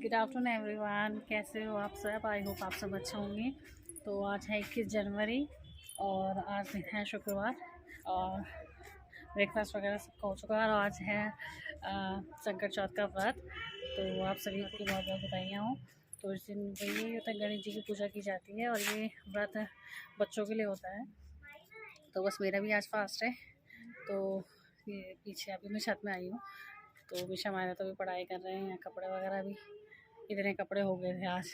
Good afternoon everyone, कैसे हो आप सब। आई होप आप सब अच्छे होंगे। तो आज है 21 जनवरी और आज दिन है शुक्रवार और ब्रेकफास्ट वगैरह सबका हो चुका है। और आज है संकट चौथ का व्रत, तो आप सभी की बहुत बहुत बधाइयाँ हो। तो इस दिन यही होता है, गणेश जी की पूजा की जाती है और ये व्रत बच्चों के लिए होता है। तो बस मेरा भी आज फास्ट है। तो ये पीछे अभी मैं छत में आई हूँ, तो विषा हमारे तो भी पढ़ाई कर रहे हैं। कपड़े वगैरह भी इतने कपड़े हो गए थे आज,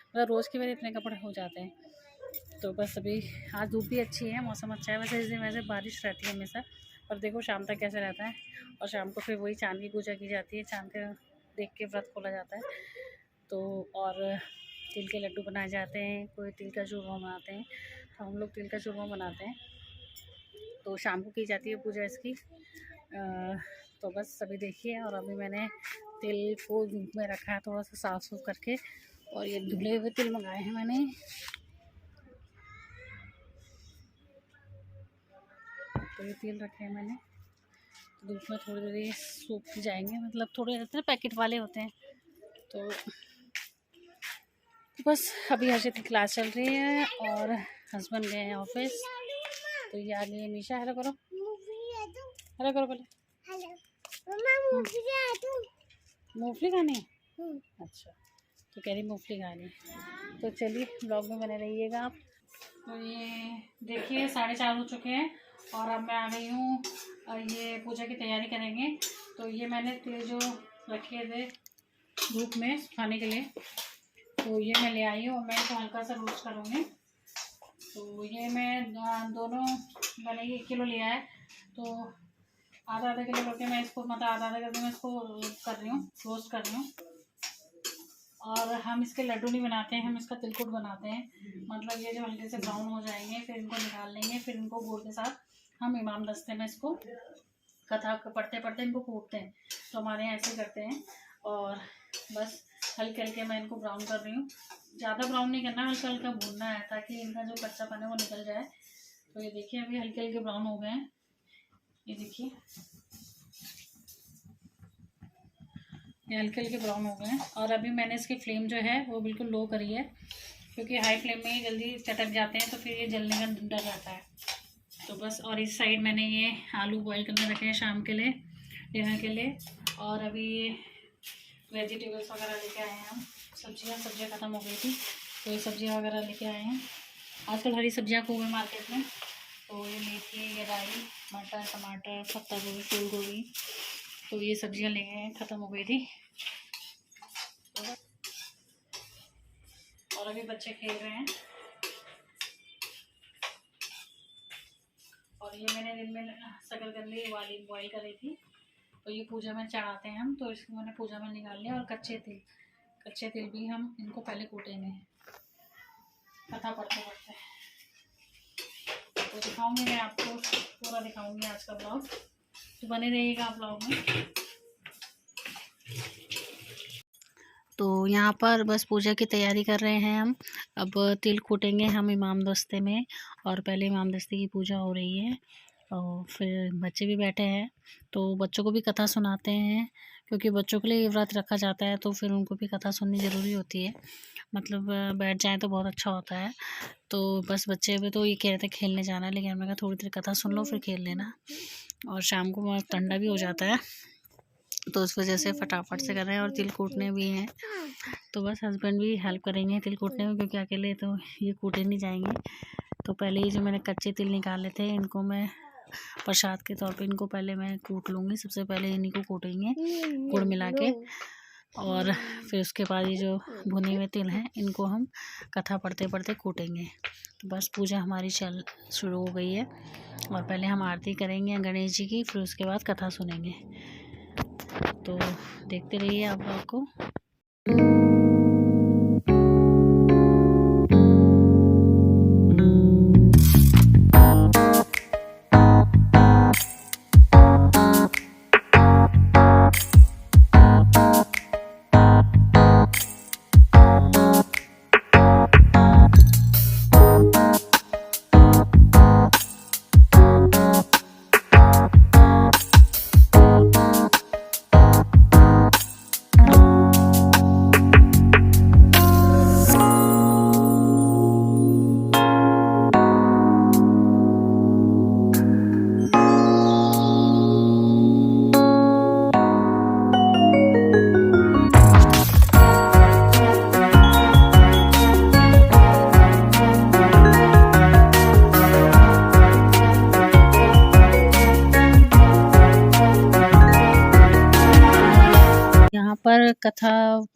मतलब रोज़ के मेरे इतने कपड़े हो जाते हैं। तो बस अभी आज धूप भी अच्छी है, मौसम अच्छा है। वैसे इस दिन वैसे बारिश रहती है हमेशा, पर देखो शाम तक कैसे रहता है। और शाम को फिर वही चांद की पूजा की जाती है, चांद के देख के व्रत खोला जाता है। तो और तिल के लड्डू बनाए जाते हैं, कोई तिल का चूरमा बनाते हैं, तो हम लोग तिल का चूरमा बनाते हैं। तो शाम को की जाती है पूजा इसकी। तो बस अभी देखिए, और अभी मैंने तिल को धूप में रखा है थोड़ा सा साफ़ सूफ करके। और ये धुले हुए तिल मंगाए हैं मैंने। तो ये तिल रखे हैं मैंने, धूप में थोड़ी देर सूख जाएंगे, मतलब थोड़े रहते हैं पैकेट वाले होते हैं। तो बस अभी हर्षित की क्लास चल रही है और हस्बैंड गए हैं ऑफिस। तो ये आ गई है मीशा। हेलो करो, हेलो करो पहले। मूंगफली खानी? अच्छा, तो कह रही मूंगफली खानी। तो चलिए ब्लॉग में बने रहिएगा आप। तो ये देखिए 4:30 हो चुके हैं और अब मैं आ गई हूँ, ये पूजा की तैयारी करेंगे। तो ये मैंने तिल जो रखे थे धूप में खाने के लिए, तो ये मैं ले आई हूँ और मैं इसको हल्का सा रोस्ट करूँगी। तो ये मैं दोनों मैंने 1 किलो लिया है, तो आधा किलो करके मैं इसको, मतलब आधा करके मैं इसको कर रही हूँ, रोस्ट कर रही हूँ। और हम इसके लड्डू नहीं बनाते हैं, हम इसका तिलकुट बनाते हैं। मतलब ये जो हल्के से ब्राउन हो जाएंगे फिर इनको निकाल लेंगे, फिर इनको गुड़ के साथ हम इमाम दस्ते में इसको कथा पढ़ते पढ़ते इनको कूटते हैं। तो हमारे यहाँ ऐसे करते हैं। और बस हल्के हल्के मैं इनको ब्राउन कर रही हूँ। ज़्यादा ब्राउन नहीं करना, हल्का हल्का भूनना है ताकि इनका जो कच्चापन है वो निकल जाए। तो ये देखिए अभी हल्के हल्के ब्राउन हो गए हैं, ये देखिए ये हल्के हल्के ब्राउन हो गए हैं। और अभी मैंने इसकी फ्लेम जो है वो बिल्कुल लो करी है, क्योंकि हाई फ्लेम में ही जल्दी चटक जाते हैं तो फिर ये जलने का डर रहता है। तो बस, और इस साइड मैंने ये आलू बॉईल करने रखे हैं शाम के लिए, डिनर के लिए। और अभी ये वेजिटेबल्स वगैरह लेके आए हैं हम, सब्जियां ख़त्म हो गई थी तो ये सब्जियां वगैरह लेके आए हैं। आजकल हरी सब्जियां खूब है मार्केट में। तो ये मेथी, ये राई, मटर, टमाटर, पत्ता गोभी, फूल गोभी, तो ये सब्जियां ले गए हैं, ख़त्म हो गई थी। और अभी बच्चे खेल रहे हैं। और ये मैंने दिन में शकरकंदी वाली बॉईल करी थी, तो ये पूजा में चढ़ाते हैं हम, तो इसको मैंने पूजा में निकाल लिया। और कच्चे तिल भी हम इनको पहले कूटेंगे कथा पढ़ते पढ़ते। तो दिखाऊंगी मैं आपको, पूरा दिखाऊंगी आज का ब्लॉग, तो बने रहिएगा आप ब्लॉग में। तो यहाँ पर बस पूजा की तैयारी कर रहे हैं हम। अब तिल कूटेंगे हम इमाम दस्ते में, और पहले इमाम दस्ते की पूजा हो रही है और फिर बच्चे भी बैठे हैं, तो बच्चों को भी कथा सुनाते हैं, क्योंकि बच्चों के लिए ये व्रत रखा जाता है तो फिर उनको भी कथा सुननी ज़रूरी होती है। मतलब बैठ जाएँ तो बहुत अच्छा होता है। तो बस बच्चे अभी तो ये कह रहे थे खेलने जाना है, लेकिन मैंने कहा थोड़ी देर कथा सुन लो फिर खेल लेना। और शाम को बहुत ठंडा भी हो जाता है, तो उस वजह से फटाफट से कर रहे हैं। और तिल कूटने भी हैं, तो बस हस्बैंड भी हेल्प करेंगे तिल कूटने में, क्योंकि अकेले तो ये कूटे नहीं जाएंगे। तो पहले ही जो मैंने कच्चे तिल निकाले थे इनको मैं प्रसाद के तौर पे इनको पहले मैं कूट लूँगी। सबसे पहले इन्हीं को कूटेंगे गुड़ मिला के, और फिर उसके बाद ये जो भुने हुए तिल हैं इनको हम कथा पढ़ते पढ़ते कूटेंगे। तो बस पूजा हमारी शुरू हो गई है, और पहले हम आरती करेंगे गणेश जी की, फिर उसके बाद कथा सुनेंगे। तो देखते रहिए आप लोग को।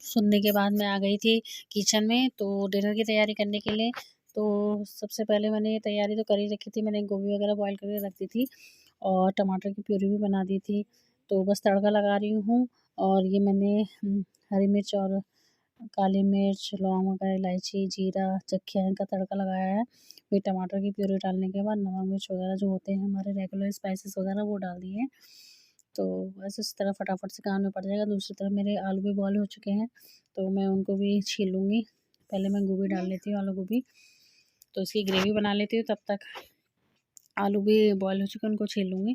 सुनने के बाद मैं आ गई थी किचन में तो डिनर की तैयारी करने के लिए। तो सबसे पहले मैंने ये तैयारी तो कर ही रखी थी, मैंने गोभी वगैरह बॉईल करके रख दी थी और टमाटर की प्यूरी भी बना दी थी। तो बस तड़का लगा रही हूँ और ये मैंने हरी मिर्च और काली मिर्च, लौंग वगैरह, इलायची, जीरा, चक्किया इनका तड़का लगाया है। फिर टमाटर की प्यूरी डालने के बाद नमक मिर्च वगैरह जो होते हैं हमारे रेगुलर स्पाइसेस वगैरह वो डाल दिए हैं। तो बस इस तरह फटाफट से काम निपट जाएगा। दूसरी तरफ मेरे आलू भी बॉयल हो चुके हैं तो मैं उनको भी छील लूँगी। पहले मैं गोभी डाल लेती हूँ, आलू गोभी, तो इसकी ग्रेवी बना लेती हूँ। तब तक आलू भी बॉयल हो चुके हैं, उनको छील लूँगी।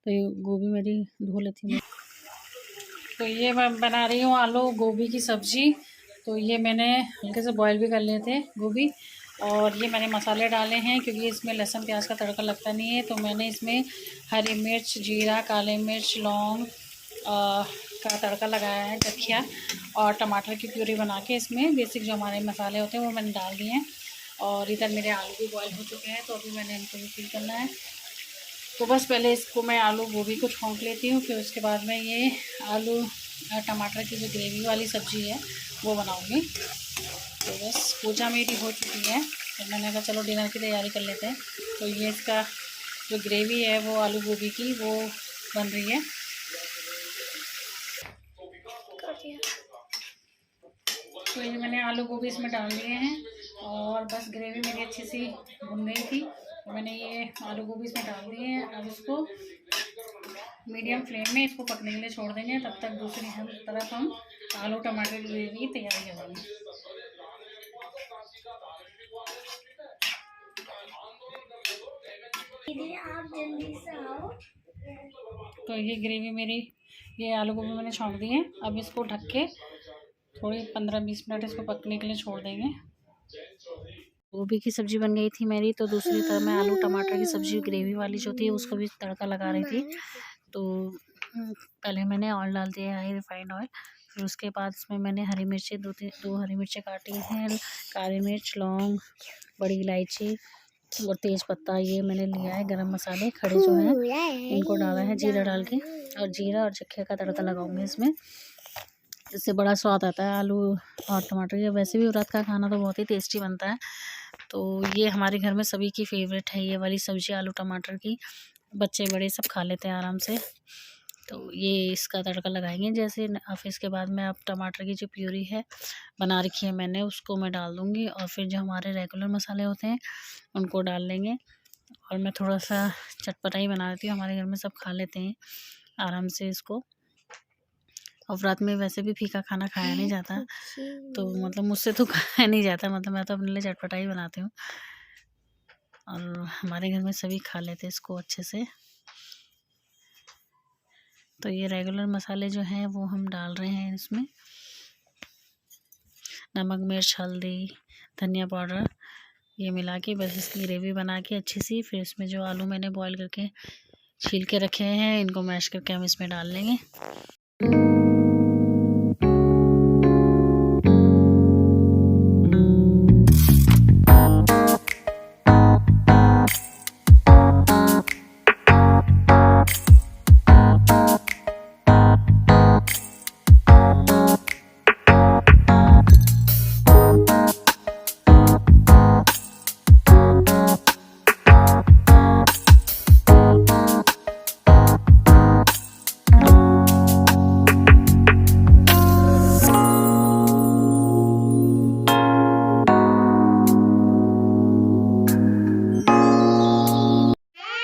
तो ये गोभी मेरी धो लेती हूँ। तो ये मैं बना रही हूँ आलू गोभी की सब्ज़ी। तो ये मैंने हल्के से बॉईल भी कर लिए थे गोभी, और ये मैंने मसाले डाले हैं क्योंकि इसमें लहसुन प्याज का तड़का लगता नहीं है। तो मैंने इसमें हरी मिर्च, जीरा, काले मिर्च, लौंग का तड़का लगाया है, चखिया, और टमाटर की प्यूरी बना के इसमें बेसिक जो हमारे मसाले होते हैं वो मैंने डाल दिए हैं। और इधर मेरे आलू भी बॉयल हो चुके हैं तो अभी मैंने इनको भी फिल करना है। तो बस पहले इसको मैं आलू गोभी को छौंक लेती हूँ, फिर उसके बाद में ये आलू टमाटर की जो ग्रेवी वाली सब्ज़ी है वो बनाऊँगी। तो बस पूजा मेरी हो चुकी है तो मैंने कहा चलो डिनर की तैयारी कर लेते हैं। तो ये इसका जो ग्रेवी है वो आलू गोभी की वो बन रही है। तो ये मैंने आलू गोभी इसमें डाल दिए हैं और बस ग्रेवी मेरी अच्छी सी भुन गई थी तो मैंने ये आलू गोभी इसमें डाल दिए हैं। अब इसको मीडियम फ्लेम में इसको पकने के लिए छोड़ देंगे। तब तक दूसरी तरफ हम आलू टमाटर की ग्रेवी की तैयारी करेंगे। आप जल्दी से आओ। तो ये ग्रेवी मेरी, ये आलू गोभी मैंने छौंक दी है। अब इसको ढक के थोड़ी 15-20 मिनट इसको पकने के लिए छोड़ देंगे। गोभी की सब्ज़ी बन गई थी मेरी। तो दूसरी तरफ मैं आलू टमाटर की सब्ज़ी ग्रेवी वाली जो थी उसको भी तड़का लगा रही थी। तो पहले मैंने ऑयल डाल दिया है, रिफाइंड ऑयल। फिर उसके बाद इसमें मैंने हरी मिर्ची दो हरी मिर्चें काटी हैं, काली मिर्च, लौंग, बड़ी इलायची और तेज़ पत्ता ये मैंने लिया है। गरम मसाले खड़े जो हैं इनको डाला है, जीरा डाल के, और जीरा और चक्के का तड़का लगाऊंगी इसमें, इससे बड़ा स्वाद आता है आलू और टमाटर के। वैसे भी व्रत का खाना तो बहुत ही टेस्टी बनता है। तो ये हमारे घर में सभी की फेवरेट है ये वाली सब्ज़ी आलू टमाटर की, बच्चे बड़े सब खा लेते हैं आराम से। तो ये इसका तड़का लगाएंगे जैसे। फिर इसके बाद मैं अब टमाटर की जो प्यूरी है बना रखी है मैंने उसको मैं डाल दूँगी, और फिर जो हमारे रेगुलर मसाले होते हैं उनको डाल लेंगे। और मैं थोड़ा सा चटपटा ही बना देती हूँ, हमारे घर में सब खा लेते हैं आराम से इसको। और रात में वैसे भी फीका खाना खाया नहीं जाता, तो मतलब मुझसे तो खाया नहीं जाता, मतलब मैं तो अपने लिए चटपटा ही बनाती हूँ और हमारे घर में सभी खा लेते हैं इसको अच्छे से। तो ये रेगुलर मसाले जो हैं वो हम डाल रहे हैं इसमें, नमक, मिर्च, हल्दी, धनिया पाउडर, ये मिला के बस इसकी ग्रेवी बना के अच्छी सी। फिर इसमें जो आलू मैंने बॉईल करके छील के रखे हैं इनको मैश करके हम इसमें डाल लेंगे।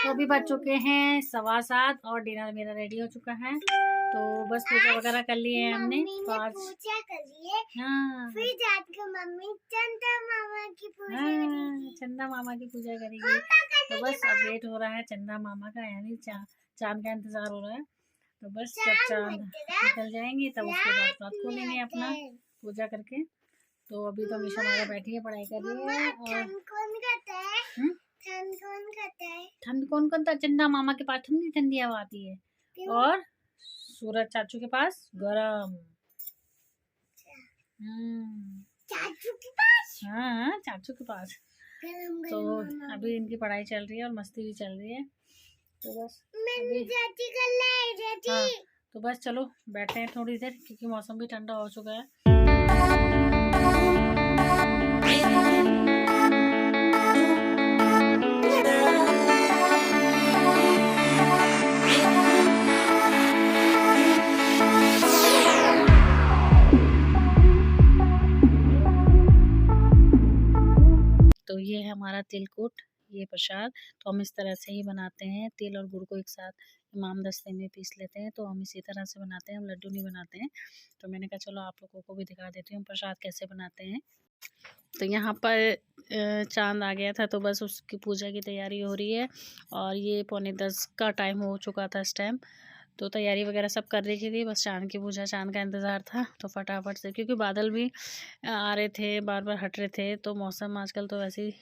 अभी बज चुके हैं 7:15 और डिनर मेरा रेडी हो चुका है। तो बस पूजा वगैरह कर ली है हमने। तो आज पूजा करिए, हाँ, फिर जाकर मम्मी चंदा मामा की पूजा करेगी। चंदा मामा की पूजा करेगी। तो बस अब वेट हो रहा है चंदा मामा का, यानी चांद का इंतजार हो रहा है। तो बस जब चांद निकल जाएंगे तब उसके बाद रात खोलेंगे अपना पूजा करके। तो अभी तो अमीशा हमारा बैठी है, पढ़ाई कर रही है। और ठंड कौन करता है? चंदा मामा के पास ठंडी ठंडी हवा आती है और सूरज चाचू के पास गरम। चाचू के पास, हाँ चाचू के पास। तो अभी इनकी पढ़ाई चल रही है और मस्ती भी चल रही है। तो बस चाची कर ले, तो बस चलो बैठे हैं थोड़ी देर, क्योंकि मौसम भी ठंडा हो चुका है। तो ये है हमारा तिलकुट, ये प्रसाद। तो हम इस तरह से ही बनाते हैं, तिल और गुड़ को एक साथ इमामदस्ते में पीस लेते हैं। तो हम इसी तरह से बनाते हैं, हम लड्डू नहीं बनाते हैं। तो मैंने कहा चलो आप लोगों को भी दिखा देती हूँ प्रसाद कैसे बनाते हैं। तो यहाँ पर चाँद आ गया था, तो बस उसकी पूजा की तैयारी हो रही है। और ये 9:45 का टाइम हो चुका था इस टाइम। तो तैयारी वगैरह सब कर रही थी, बस चाँद की पूजा, चाँद का इंतज़ार था। तो फटाफट से, क्योंकि बादल भी आ रहे थे, बार बार हट रहे थे। तो मौसम आजकल तो वैसे ही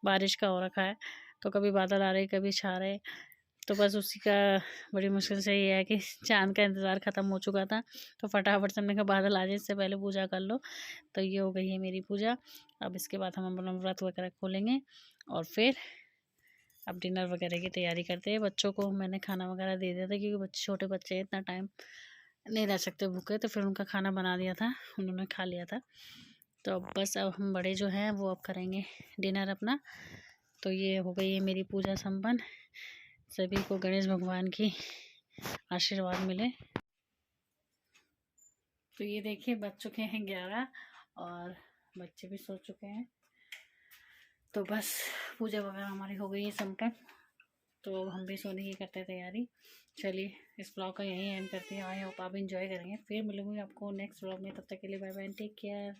बारिश का हो रखा है, तो कभी बादल आ रहे कभी छा रहे। तो बस उसी का बड़ी मुश्किल से ये है कि चाँद का इंतज़ार ख़त्म हो चुका था। तो फटाफट से हमने कहा बादल आ जाए इससे पहले पूजा कर लो। तो ये हो गई है मेरी पूजा। अब इसके बाद हम अपना व्रत वगैरह खोलेंगे और फिर अब डिनर वगैरह की तैयारी करते हैं। बच्चों को मैंने खाना वगैरह दे दिया था, क्योंकि बच्चे छोटे बच्चे हैं, इतना टाइम नहीं रह सकते भूखे। तो फिर उनका खाना बना दिया था, उन्होंने खा लिया था। तो अब बस अब हम बड़े जो हैं वो अब करेंगे डिनर अपना। तो ये हो गई है मेरी पूजा संपन्न। सभी को गणेश भगवान की आशीर्वाद मिले। तो ये देखिए बज चुके हैं 11 और बच्चे भी सो चुके हैं। तो बस पूजा वगैरह हमारी हो गई है संपन्न। तो हम भी सोने की करते हैं तैयारी। चलिए इस ब्लॉग का यहीं एंड करते हैं। आई होप आप इंजॉय करेंगे। फिर मिलूंगी आपको नेक्स्ट ब्लॉग में, तब तक के लिए बाय बाय, टेक केयर।